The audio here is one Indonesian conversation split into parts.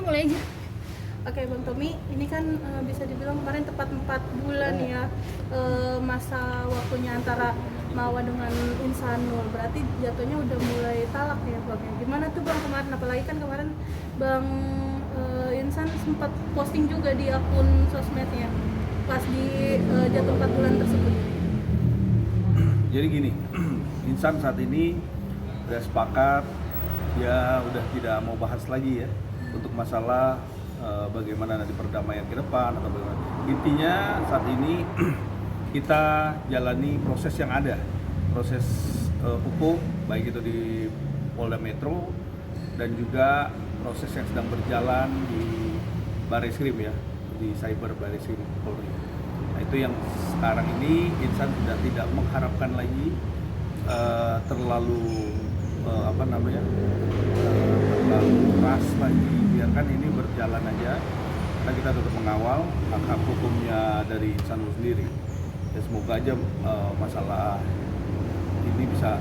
mulai aja. Oke Bang Tommy, ini kan bisa dibilang kemarin tepat 4 bulan ya masa waktunya antara Mawa dengan Insanul. Berarti jatuhnya udah mulai talak ya Bang ya. Gimana tuh Bang kemarin? Apalagi kan kemarin Bang Insan sempat posting juga di akun sosmednya pas di jatuh 4 bulan tersebut. Jadi gini, Insan saat ini udah sepakat, dia udah tidak mau bahas lagi ya untuk masalah bagaimana nanti perdamaian ke depan atau bagaimana. Intinya saat ini kita jalani proses yang ada, proses hukum baik itu di Polda Metro dan juga proses yang sedang berjalan di Barreskrim ya, di Cyber Barreskrim Polri. Nah itu yang sekarang ini Insan sudah tidak mengharapkan lagi terlalu terlalu keras lagi, biarkan ini berjalan aja karena kita tetap mengawal hak hukumnya dari Insanul sendiri ya. Semoga aja masalah ini bisa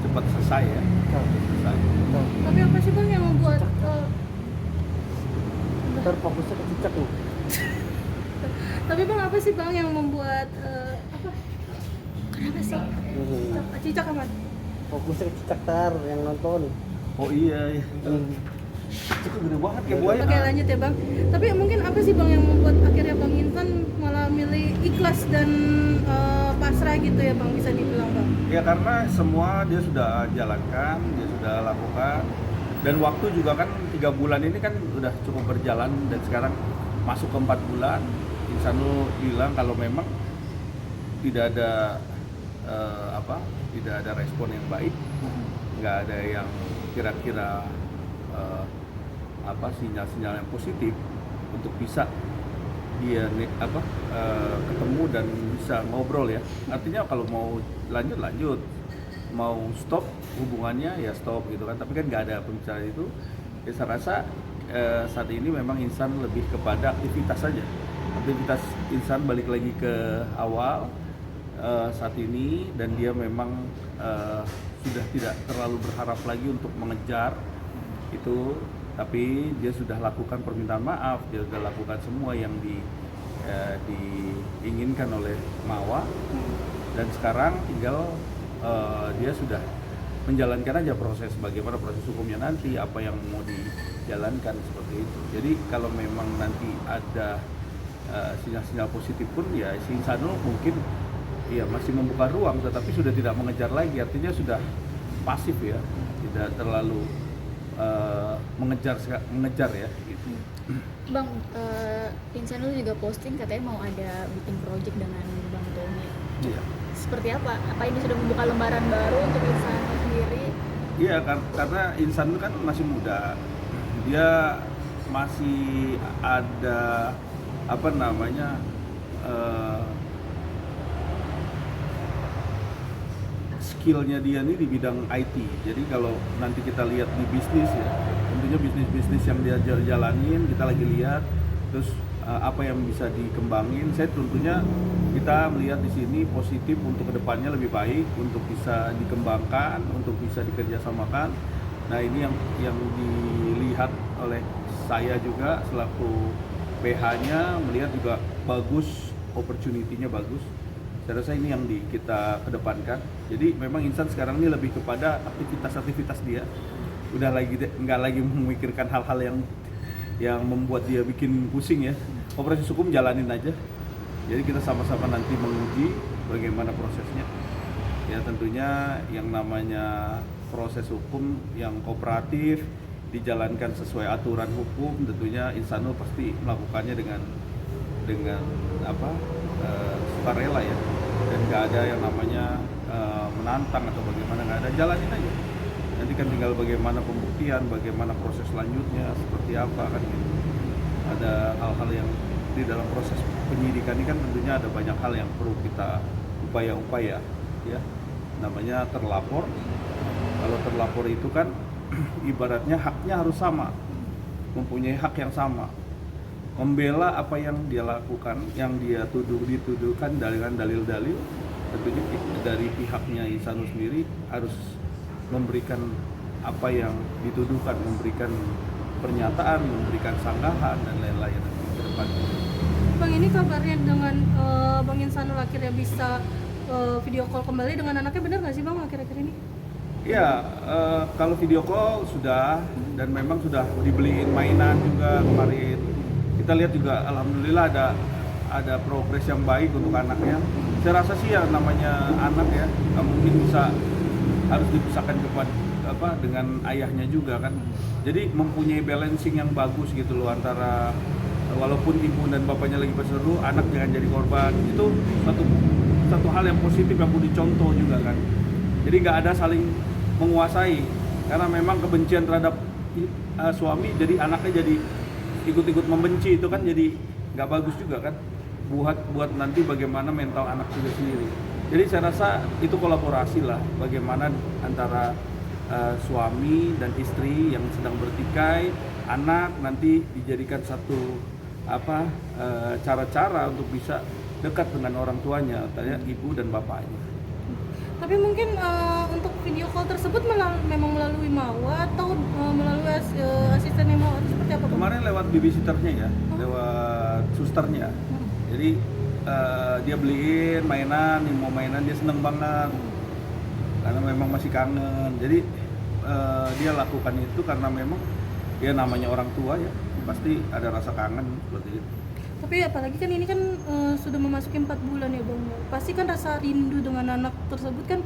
cepat selesai ya. Selesai. Tapi apa sih Bang yang membuat Ntar fokusnya ke cicak tuh. tapi Bang apa sih Bang yang membuat kenapa sih? Cicak amat. Fokusnya ke cicak tar yang nonton. Oh iya, iya. Itu gede banget kayak buaya. Oke lanjut ya Bang. Tapi mungkin apa sih Bang yang membuat akhirnya Bang Insan malah milih ikhlas dan pasrah gitu ya Bang, bisa dibilang Bang? Ya karena semua dia sudah jalankan, dia sudah lakukan, dan waktu juga kan 3 bulan ini kan udah cukup berjalan dan sekarang masuk ke 4 bulan. Insanul bilang kalau memang tidak ada tidak ada respon yang baik, nggak ada yang kira-kira sinyal-sinyal yang positif untuk bisa dia ketemu dan bisa ngobrol ya. Artinya kalau mau lanjut, mau stop hubungannya ya stop gitu kan. Tapi kan nggak ada pembicaraan itu. Ya, saya rasa saat ini memang Insan lebih kepada aktivitas saja. Aktivitas Insan balik lagi ke awal saat ini, dan dia memang sudah tidak terlalu berharap lagi untuk mengejar itu, tapi dia sudah lakukan permintaan maaf, dia sudah lakukan semua yang diinginkan oleh Mawa, dan sekarang tinggal dia sudah menjalankan aja proses bagaimana proses hukumnya nanti, apa yang mau dijalankan seperti itu. Jadi kalau memang nanti ada sinyal-sinyal positif pun ya si Insanul mungkin ya masih membuka ruang, tetapi sudah tidak mengejar lagi, artinya sudah pasif ya, tidak terlalu mengejar ya gitu. Bang, Insanul juga posting katanya mau ada bikin project dengan Bang Tommy. Iya. Seperti apa? Apa ini sudah membuka lembaran baru untuk Insanul sendiri? Iya, karena Insanul kan masih muda, dia masih ada skillnya dia nih di bidang IT. Jadi kalau nanti kita lihat di bisnis ya, tentunya bisnis yang dia jalanin kita lagi lihat, terus apa yang bisa dikembangin. Saya tentunya kita melihat di sini positif untuk kedepannya lebih baik, untuk bisa dikembangkan, untuk bisa dikerjasamakan. Nah ini yang dilihat oleh saya juga selaku PH-nya, melihat juga bagus, opportunity-nya bagus. Saya rasa ini yang kita kedepankan. Jadi memang Insan sekarang ini lebih kepada aktivitas dia. Udah nggak lagi memikirkan hal-hal yang membuat dia bikin pusing ya. Operasi hukum jalanin aja. Jadi kita sama-sama nanti menguji bagaimana prosesnya. Ya tentunya yang namanya proses hukum yang kooperatif, dijalankan sesuai aturan hukum, tentunya Insanul pasti melakukannya dengan sukarela ya, dan nggak ada yang namanya menantang atau bagaimana, nggak ada, jalanin aja. Nanti kan tinggal bagaimana pembuktian, bagaimana proses selanjutnya seperti apa kan gitu. Ada hal-hal yang di dalam proses penyidikan ini kan tentunya ada banyak hal yang perlu kita upaya-upaya ya. Namanya terlapor. Kalau terlapor itu kan ibaratnya haknya harus sama, mempunyai hak yang sama, membela apa yang dia lakukan, yang dia dituduhkan dengan dalil-dalil. Tentunya dari pihaknya Insanul sendiri harus memberikan apa yang dituduhkan, memberikan pernyataan, memberikan sanggahan dan lain-lain ke depan. Bang, ini kabarnya dengan Bang Insanul akhirnya bisa video call kembali dengan anaknya, benar nggak sih Bang akhir-akhir ini? Ya, kalau video call sudah, dan memang sudah dibeliin mainan juga kemarin. Kita lihat juga alhamdulillah ada progres yang baik untuk anaknya. Saya rasa sih ya namanya anak ya, nggak mungkin harus dipisahkan dengan ayahnya juga kan. Jadi mempunyai balancing yang bagus gitu loh, antara walaupun ibu dan bapaknya lagi berseru, anak jangan jadi korban. Itu satu hal yang positif yang perlu dicontoh juga kan. Jadi nggak ada saling menguasai, karena memang kebencian terhadap suami, jadi anaknya jadi ikut-ikut membenci, itu kan jadi nggak bagus juga kan, buat nanti bagaimana mental anak juga sendiri. Jadi saya rasa itu kolaborasi lah, bagaimana antara suami dan istri yang sedang bertikai, anak nanti dijadikan satu cara-cara untuk bisa dekat dengan orang tuanya, artinya ibu dan bapaknya. Tapi mungkin untuk video call tersebut memang melalui Mawa atau melalui asistennya Mawa, atau seperti apa Bang? Kemarin lewat babysitternya ya, lewat susternya. Jadi dia beliin mainan, dia mau mainan, dia seneng banget karena memang masih kangen. Jadi dia lakukan itu karena memang dia namanya orang tua ya, pasti ada rasa kangen seperti itu. Tapi apalagi kan ini kan sudah memasuki 4 bulan ya Bang. Pasti kan rasa rindu dengan anak tersebut kan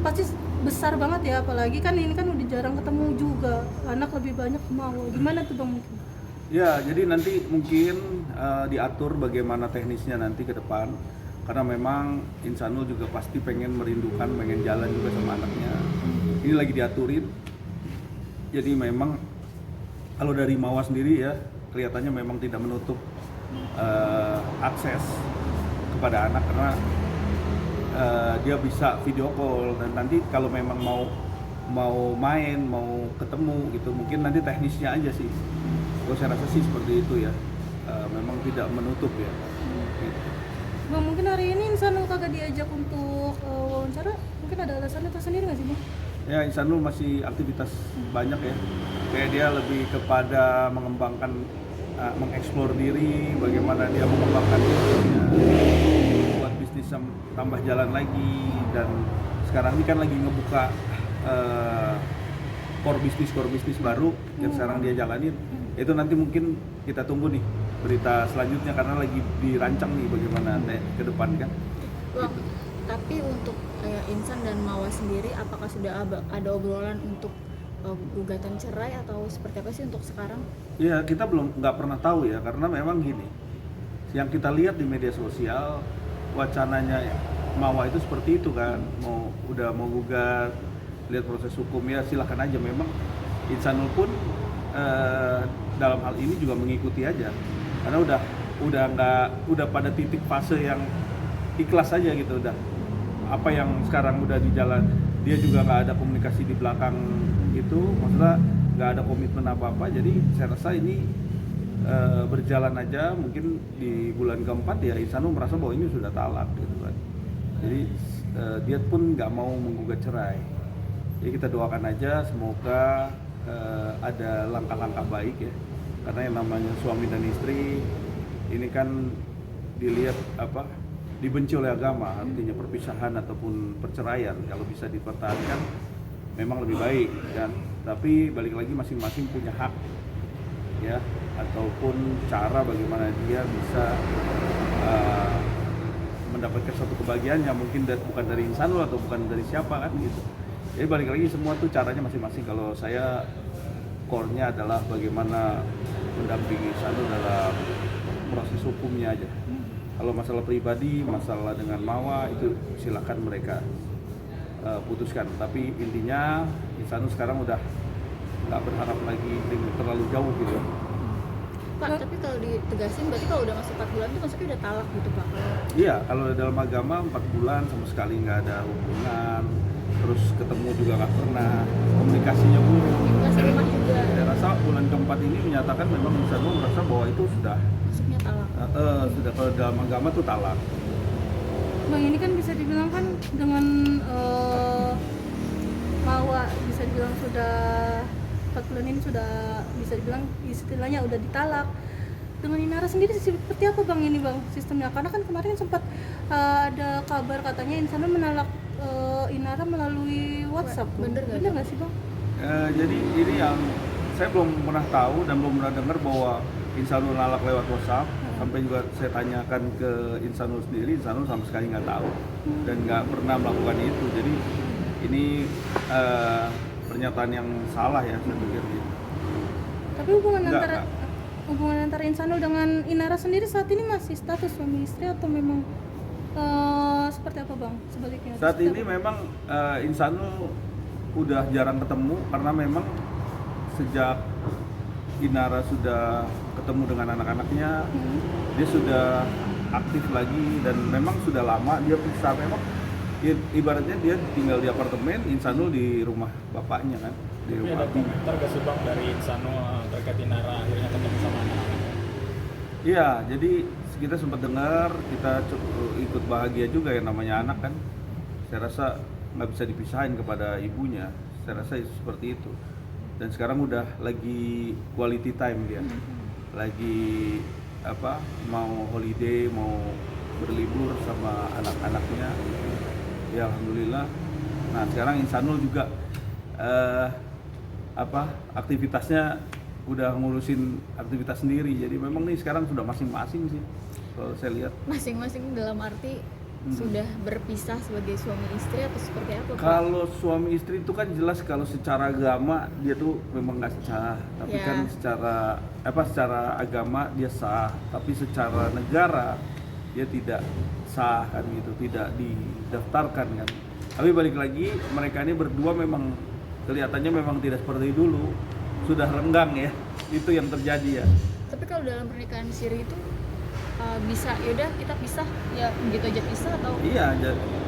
pasti besar banget ya, apalagi kan ini kan udah jarang ketemu juga. Anak lebih banyak mau. Gimana tuh Bang mungkin? Ya, jadi nanti mungkin diatur bagaimana teknisnya nanti ke depan. Karena memang Insanul juga pasti pengen merindukan, pengen jalan juga sama anaknya. Ini lagi diaturin. Jadi memang kalau dari Mawa sendiri ya, kelihatannya memang tidak menutup akses kepada anak, karena dia bisa video call, dan nanti kalau memang mau main, mau ketemu gitu, mungkin nanti teknisnya aja sih. Kalau saya rasa sih seperti itu ya, memang tidak menutup ya. Gitu. Bang, mungkin hari ini Insanul kagak diajak untuk wawancara, mungkin ada alasannya tersendiri nggak sih Bang? Ya, Insanul masih aktivitas banyak ya, kayak dia lebih kepada mengembangkan, mengeksplor diri, bagaimana dia mengembangkan dirinya, buat bisnis tambah jalan lagi. Dan sekarang ini kan lagi ngebuka core bisnis baru yang sekarang dia jalanin. Itu nanti mungkin kita tunggu nih berita selanjutnya, karena lagi dirancang nih bagaimana ke depan kan. Bang, tapi untuk Insan dan Mawa sendiri, apakah sudah ada obrolan untuk gugatan cerai atau seperti apa sih untuk sekarang? Ya, kita nggak pernah tahu ya, karena memang gini, yang kita lihat di media sosial, wacananya Mawa itu seperti itu kan, udah mau gugat, lihat proses hukum ya silahkan aja. Memang Insanul pun dalam hal ini juga mengikuti aja, karena udah pada titik fase yang ikhlas aja gitu. Udah apa yang sekarang udah di jalan, dia juga nggak ada komunikasi di belakang itu, maksudnya nggak ada komitmen apa-apa. Jadi saya rasa ini berjalan aja. Mungkin di bulan keempat ya Insanul merasa bahwa ini sudah talak gitu kan. Jadi dia pun nggak mau menggugat cerai. Jadi kita doakan aja semoga ada langkah-langkah baik ya, karena yang namanya suami dan istri ini kan dilihat dibenci oleh agama, artinya perpisahan ataupun perceraian kalau bisa dipertahankan memang lebih baik kan. Tapi balik lagi masing-masing punya hak ya, ataupun cara bagaimana dia bisa mendapatkan suatu kebahagiaan yang mungkin bukan dari Insanul atau bukan dari siapa kan gitu. Jadi balik lagi semua tuh caranya masing-masing. Kalau saya core-nya adalah bagaimana mendampingi Insanul dalam proses hukumnya aja. Kalau masalah pribadi, masalah dengan Mawa itu silakan mereka putuskan. Tapi intinya Insanul sekarang udah nggak berharap lagi terlalu jauh gitu. Pak, tapi kalau ditegasin berarti kalau udah masuk 4 bulan itu maksudnya udah talak gitu Pak? Iya, kalau dalam agama 4 bulan sama sekali nggak ada hubungan, terus ketemu juga nggak pernah, komunikasinya buruk. Masih rumah juga. Saya rasa bulan keempat ini menyatakan memang Insanul merasa bahwa itu sudah Maksudnya talak. sudah, kalau dalam agama tuh talak. Bang, ini kan bisa dibilang kan dengan Mawa bisa dibilang sudah 4 bulan ini sudah bisa dibilang istilahnya udah ditalak. Dengan Inara sendiri seperti apa bang ini bang sistemnya? Karena kan kemarin sempat ada kabar katanya Insanul menalak Inara melalui WhatsApp. Bener nggak sih bang? Jadi ini yang saya belum pernah tahu dan belum pernah dengar bahwa Insanul nalak lewat WhatsApp. Sampai juga saya tanyakan ke Insanul sendiri, Insanul sama sekali nggak tahu dan nggak pernah melakukan itu. Jadi ini pernyataan yang salah ya saya pikir. Tapi hubungan antara Insanul dengan Inara sendiri saat ini masih status suami istri atau memang seperti apa bang sebaliknya? Saat ini memang Insanul udah jarang ketemu karena memang sejak Inara sudah ketemu dengan anak-anaknya, dia sudah aktif lagi dan memang sudah lama dia pisah. Memang ibaratnya dia tinggal di apartemen, Insanul di rumah bapaknya kan, di Tapi rumah ada komentar gak sih bang dari Insanul terkait Inara akhirnya ketemu sama anak-anaknya? Iya, jadi kita sempat dengar, kita ikut bahagia juga ya, namanya anak kan. Saya rasa nggak bisa dipisahin kepada ibunya, saya rasa seperti itu. Dan sekarang udah lagi quality time dia, lagi mau holiday, mau berlibur sama anak-anaknya. Ya alhamdulillah. Nah sekarang Insanul juga aktivitasnya udah ngurusin aktivitas sendiri. Jadi memang nih sekarang sudah masing-masing sih kalau saya lihat. Masing-masing dalam arti sudah berpisah sebagai suami istri atau seperti apa Pak? Kalau suami istri itu kan jelas kalau secara agama dia tuh memang nggak sah, tapi Ya. kan secara agama dia sah, tapi secara negara dia tidak sah kan gitu, tidak didaftarkan kan. Tapi balik lagi mereka ini berdua memang kelihatannya memang tidak seperti dulu, sudah renggang ya, itu yang terjadi ya. Tapi kalau dalam pernikahan siri itu bisa yaudah kita pisah ya begitu aja pisah atau Iya,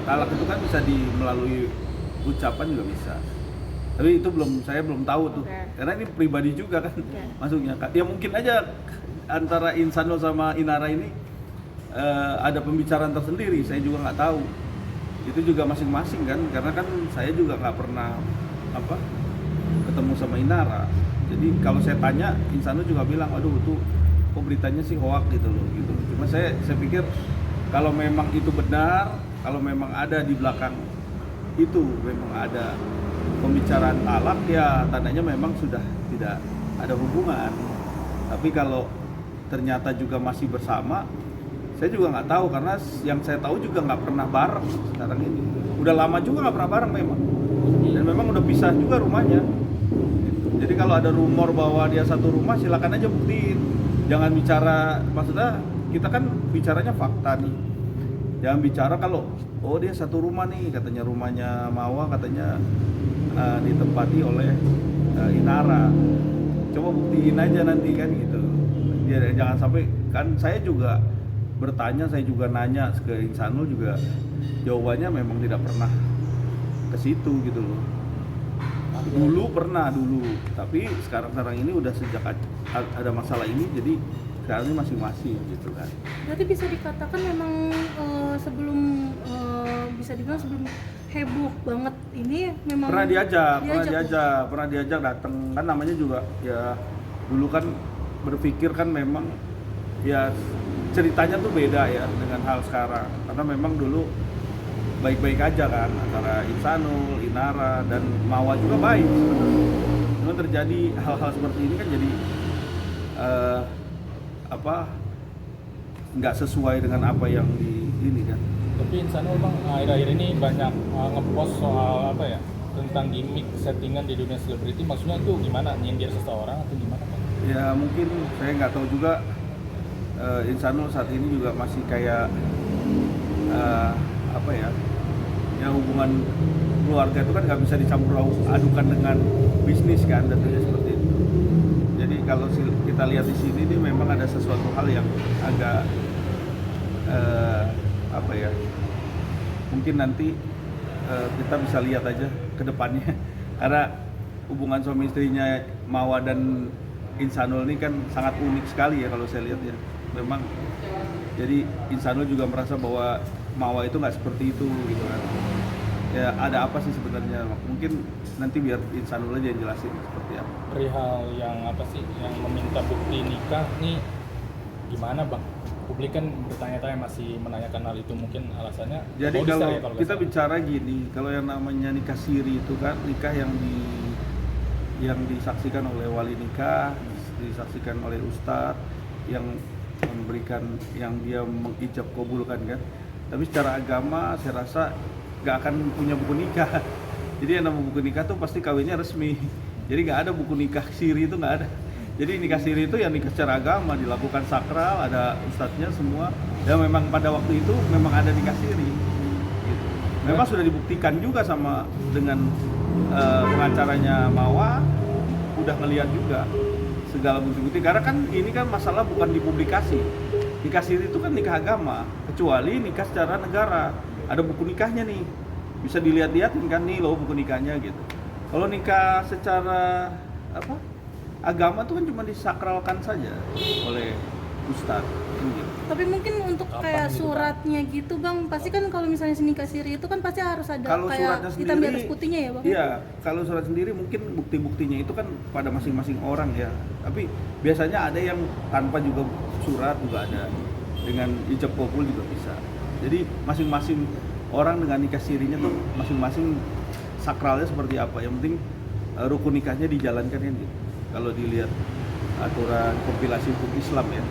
talak itu kan bisa melalui ucapan juga bisa. Tapi itu saya belum tahu tuh. Oke. Karena ini pribadi juga kan Oke. masuknya. Ya mungkin aja antara Insanul sama Inara ini ada pembicaraan tersendiri, saya juga nggak tahu. Itu juga masing-masing kan, karena kan saya juga nggak pernah ketemu sama Inara. Jadi kalau saya tanya, Insanul juga bilang, aduh tuh kok beritanya sih hoak gitu loh gitu. Cuma saya pikir kalau memang itu benar, kalau memang ada di belakang itu memang ada pembicaraan talak, ya tandanya memang sudah tidak ada hubungan. Tapi kalau ternyata juga masih bersama, saya juga nggak tahu, karena yang saya tahu juga nggak pernah bareng sekarang ini. Udah lama juga nggak pernah bareng memang, dan memang udah pisah juga rumahnya. Jadi kalau ada rumor bahwa dia satu rumah, silakan aja buktiin. Jangan bicara, maksudnya kita kan bicaranya fakta nih. Jangan bicara kalau dia satu rumah nih, katanya rumahnya Mawa katanya ditempati oleh Inara. Coba buktiin aja nanti kan gitu. Jangan sampai, kan saya juga bertanya, saya juga nanya ke Insanul juga, jawabannya memang tidak pernah ke situ gitu loh. Dulu pernah tapi sekarang ini udah sejak ada masalah ini, jadi sekarang ini masing-masing gitu kan. Berarti bisa dikatakan memang sebelum bisa dibilang sebelum heboh banget ini memang Pernah diajak datang kan, namanya juga ya dulu kan berpikir kan memang ya ceritanya tuh beda ya dengan hal sekarang, karena memang dulu baik-baik aja kan antara Insanul, Inara dan Mawa juga baik sebenarnya. Cuma terjadi hal-hal seperti ini kan jadi nggak sesuai dengan apa yang ini kan. Tapi Insanul bang akhir-akhir ini banyak ngepost soal tentang gimmick settingan di dunia selebriti. Maksudnya itu gimana, nyindir seseorang atau gimana bang? Ya mungkin saya nggak tahu juga. Insanul saat ini juga masih kayak ya hubungan keluarga itu kan nggak bisa dicampur adukan dengan bisnis kan, tentunya seperti itu. Jadi kalau kita lihat di sini ini memang ada sesuatu hal yang agak mungkin nanti kita bisa lihat aja ke depannya. Karena hubungan suami istrinya Mawa dan Insanul ini kan sangat unik sekali ya kalau saya lihat ya. Memang jadi Insanul juga merasa bahwa Mawa itu nggak seperti itu gitu kan. ya ada apa sih sebenarnya. Mungkin nanti biar Insanul aja yang jelasin seperti apa. Perihal yang apa sih yang meminta bukti nikah nih gimana bang? Publik kan bertanya-tanya masih menanyakan hal itu, mungkin alasannya Jadi modus kalau ya, nggak kita salah. bicara gini, kalau yang namanya nikah siri itu kan nikah yang disaksikan oleh wali nikah, disaksikan oleh ustadz yang memberikan, yang dia mengijab kabulkan kan. Tapi secara agama saya rasa nggak akan punya buku nikah. Jadi yang namanya buku nikah tuh pasti kawinnya resmi. Jadi nggak ada buku nikah siri, itu nggak ada. Jadi nikah siri itu yang nikah secara agama, dilakukan sakral, ada ustadznya semua. Dan memang pada waktu itu memang ada nikah siri. Gitu. Memang sudah dibuktikan juga sama dengan pengacaranya Mawa, udah ngelihat juga segala bukti-bukti. Karena kan ini kan masalah bukan dipublikasi. Nikah siri itu kan nikah agama, kecuali nikah secara negara. Ada buku nikahnya nih, bisa dilihat-lihatin kan nih loh buku nikahnya gitu. Kalau nikah secara apa agama tuh kan cuma disakralkan saja oleh ustadz gitu. Tapi mungkin untuk Kapan kayak gitu, suratnya gitu bang, pasti kan kalau misalnya nikah siri itu kan pasti harus ada Kalau kayak suratnya hitam di sendiri, atas putihnya ya bang? Iya, kalau surat sendiri mungkin bukti-buktinya itu kan pada masing-masing orang ya. Tapi biasanya ada yang tanpa juga surat juga ada, dengan ijab kabul juga bisa. Jadi masing-masing orang dengan nikah sirinya tuh masing-masing sakralnya seperti apa. Yang penting rukun nikahnya dijalankan kan gitu. Kalau dilihat aturan kompilasi hukum Islam ya.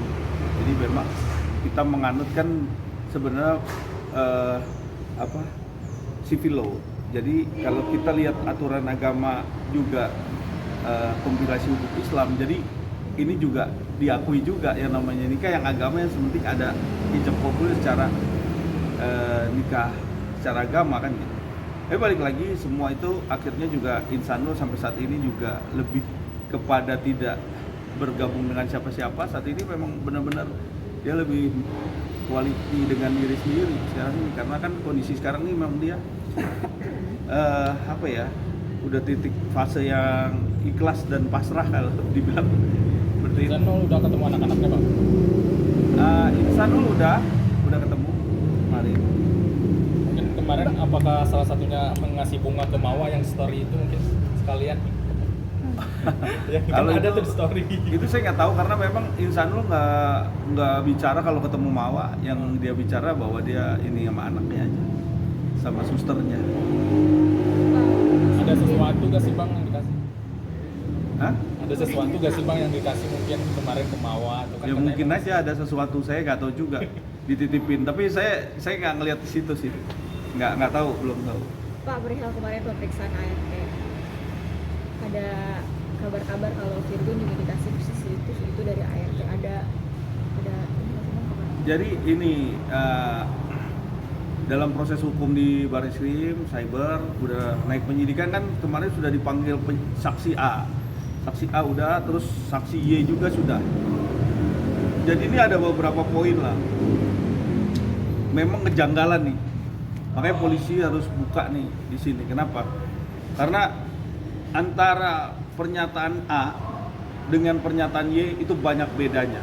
Jadi memang kita menganut kan sebenarnya civil law. Jadi kalau kita lihat aturan agama juga kompilasi hukum Islam. Jadi ini juga diakui juga yang namanya nikah yang agama yang penting ada ijab kabul secara nikah secara agama kan gitu. Balik lagi semua itu akhirnya juga Insanul sampai saat ini juga lebih kepada tidak bergabung dengan siapa-siapa. Saat ini memang benar-benar dia lebih quality dengan diri sendiri sekarang ini, karena kan kondisi sekarang ini memang dia udah titik fase yang ikhlas dan pasrah kalau dibilang seperti itu. Insanul udah ketemu anak-anaknya bang? Insanul udah ketemu kemarin. Mungkin kemarin apakah salah satunya mengasih bunga ke Mawa yang story itu mungkin sekalian? Ya, Kalau kan ada itu- tuh story. Itu saya nggak tahu karena memang Insanul nggak bicara kalau ketemu Mawa, yang dia bicara bahwa dia ini sama anaknya aja, sama susternya. Ada sesuatu gak sih bang yang dikasih? Hah? Ada sesuatu gak sih bang yang dikasih mungkin kemarin ke Mawa? Atau kan Ya katanya mungkin bang- aja ada sesuatu, saya nggak tahu juga dititipin. Tapi saya nggak ngelihat di situ sih, nggak tahu, belum tahu. Pak, perihal kemarin pemeriksaan ART, ada kabar-kabar kalau Virgun juga dikasih CCTV itu dari ART. Ada ini nggak sih, Bang, kemarin? Jadi ini dalam proses hukum di Barreskrim Cyber udah naik penyidikan kan, kemarin sudah dipanggil saksi A. Saksi A udah, terus saksi Y juga sudah. Jadi ini ada beberapa poin lah. Memang kejanggalan nih. Makanya polisi harus buka nih di sini. Kenapa? Karena antara pernyataan A dengan pernyataan Y itu banyak bedanya.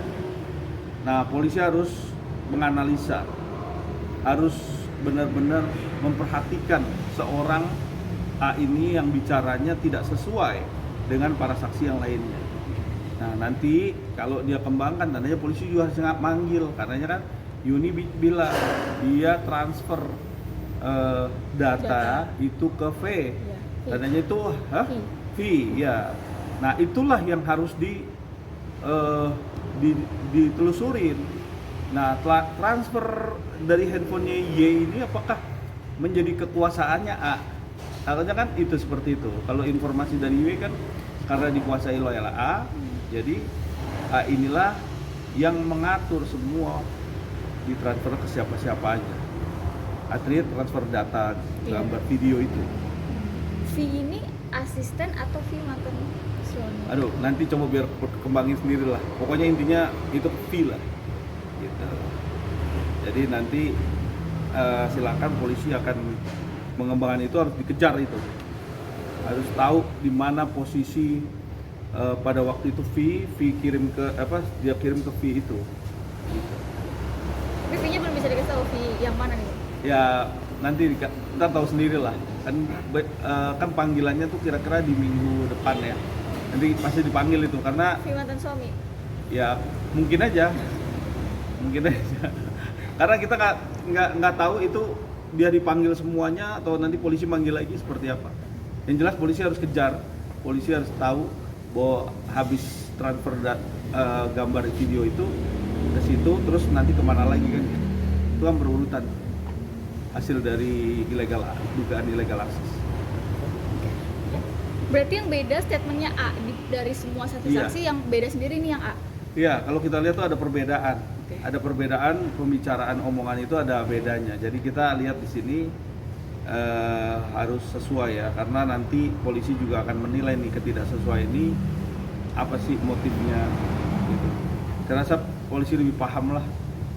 Nah, polisi harus menganalisa, harus benar-benar memperhatikan seorang A ini yang bicaranya tidak sesuai dengan para saksi yang lainnya. Nah, nanti kalau dia kembangkan, tandanya polisi juga harus manggil, karenanya kan Yuni bilang dia transfer data itu ke V. Iya, V. Tandanya itu V, ya. Nah, itulah yang harus ditelusurin. Nah, transfer dari handphonenya Y ini apakah menjadi kekuasaannya A? Katanya kan itu seperti itu. Kalau informasi dari Y kan karena dikuasai oleh A, jadi A inilah yang mengatur semua ditransfer ke siapa-siapa aja. Artinya transfer data, gambar, video itu. V ini asisten atau V mantan suami? Aduh, nanti coba biar kembangin sendiri lah. Pokoknya intinya itu V lah. Gitu. Jadi nanti silakan polisi akan mengembangkan itu, harus dikejar itu. Harus tahu di mana posisi pada waktu itu V kirim ke dia kirim ke V itu. Gitu. Tapi V-nya belum bisa dikasih tahu V yang mana nih? Ya nanti ntar tahu sendiri lah kan. Kan panggilannya tuh kira-kira di minggu depan ya, nanti pasti dipanggil itu karena Si mantan suami. ya mungkin aja karena kita nggak tahu itu dia dipanggil semuanya atau nanti polisi manggil lagi seperti apa. Yang jelas polisi harus kejar, polisi harus tahu bahwa habis transfer gambar video itu ke situ terus nanti kemana lagi kan, itu kan berurutan hasil dari dugaan illegal access. Berarti yang beda statementnya A dari semua satu Iya. saksi, yang beda sendiri nih yang A. Iya, kalau kita lihat tuh ada perbedaan. Oke. Ada perbedaan pembicaraan omongan itu ada bedanya. Jadi kita lihat di sini harus sesuai ya, karena nanti polisi juga akan menilai nih ketidaksesuaian ini apa sih motifnya gitu. Saya rasa polisi lebih paham lah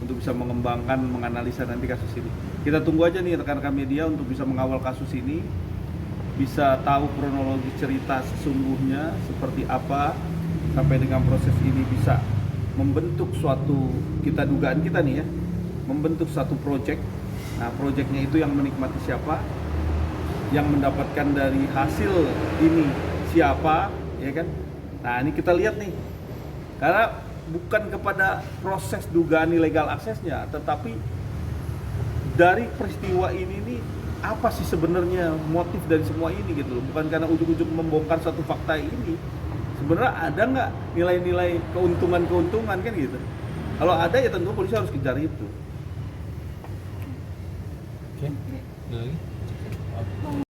untuk bisa mengembangkan, menganalisa nanti kasus ini. Kita tunggu aja nih rekan-rekan media untuk bisa mengawal kasus ini, bisa tahu kronologi cerita sesungguhnya seperti apa sampai dengan proses ini bisa membentuk suatu dugaan kita nih ya, membentuk satu project. Nah, projectnya itu yang menikmati siapa, yang mendapatkan dari hasil ini siapa, ya kan? Nah, ini kita lihat nih, karena bukan kepada proses dugaan illegal aksesnya, tetapi dari peristiwa ini nih apa sih sebenarnya motif dari semua ini gitu loh. Bukan karena ujuk-ujuk membongkar satu fakta ini, sebenarnya ada nggak nilai-nilai keuntungan kan gitu. Kalau ada ya tentu polisi harus kejar itu. Oke, ada lagi?